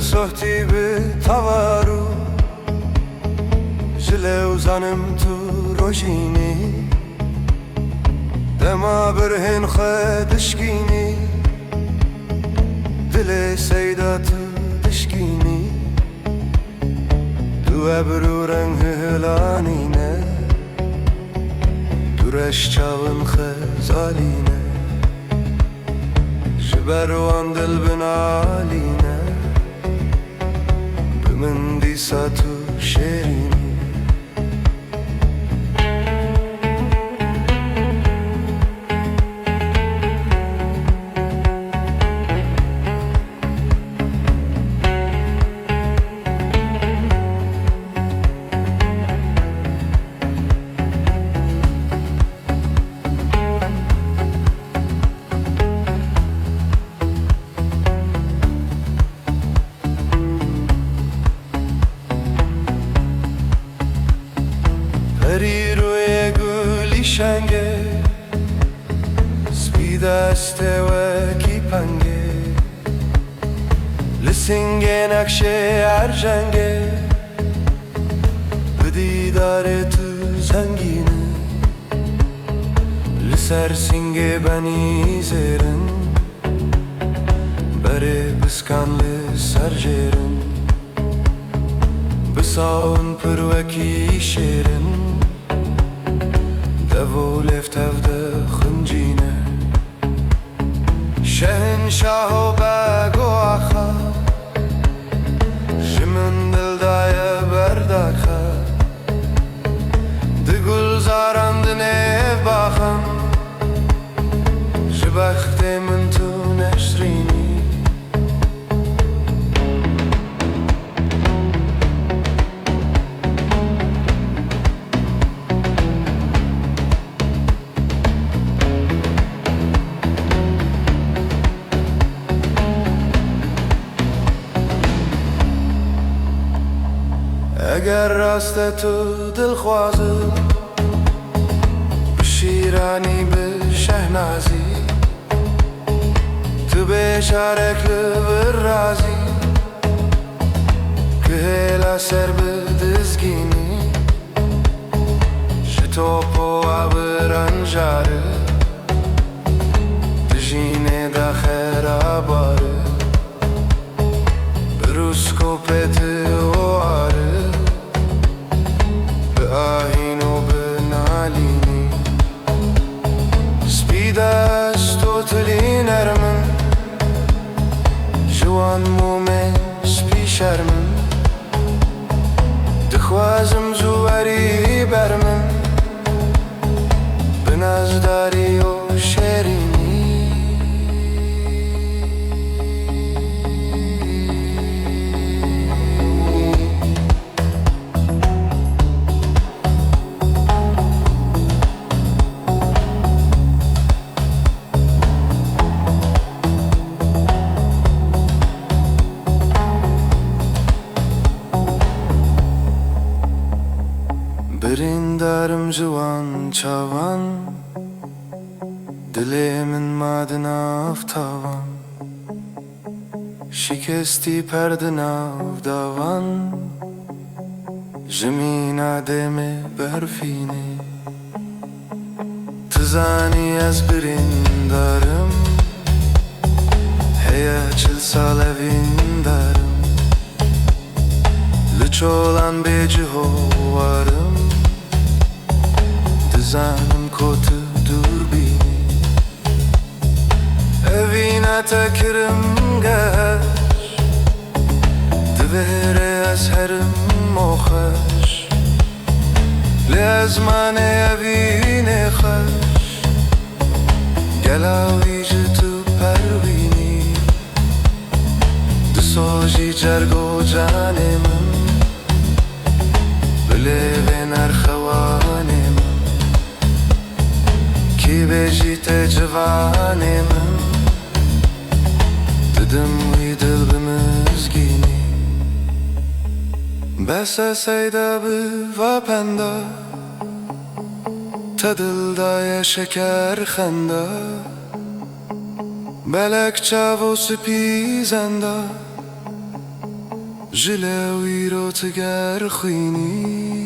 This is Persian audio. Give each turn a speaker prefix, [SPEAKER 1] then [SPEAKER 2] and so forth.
[SPEAKER 1] صحتی به توارو جلو زنم تو روشینی دما برهن خدشکینی دل سیدا تو دشکینی تو ابرو رنگ هلانینه تو رشچاون خزالینه جبروان دل بنالینه بمن دیسا تو شیرینی پری روی گلی شنگه سپی دسته و کی پنگه لسنگه نقشه ارجنگه بدیدار تو زنگینه لسر سنگه بنی زیرن بره بسکان لسر جیرن بساون پروکی شیرن دو لفتف ده خنجینه شهنشاه و بگو آخا جمن دل دای برداخا ده گل زارم ده نیف باخم جبخت من تو نشرینی اگر راست تو دل خوازم بشیرانی به شهنازی تو بشارک لبر رازی که هلا سر بدزگینی شتو پو برنجاره دجینه دا خراباره بروسکو پت واره آهین و بنالینی سپی دست و تلی نرمن جوان مومن سپی شرمن دخوازم زواری برمن بنازداری و شیرینی بریندارم جوان چاوان دل من مادن آفتابان شکستی پرده ناو داوان جمین آدم برفینه تزانی از بریندارم هیا 40 سال ویندارم لچولان بیجه هوارم زنم کت دور بینی اوینا تکرم گش دوره از هرم مخش لازمان اوین خش گلاوی جتو پروینی دسوجی جرگو جانم بله و نرخوانم کی بجیت جوانم ددم وی دل بمزگینی بس سیدا و پندا تا دل دای شکر خندا بلک چاو و سپی زندا جلاوی رو تگر خوینی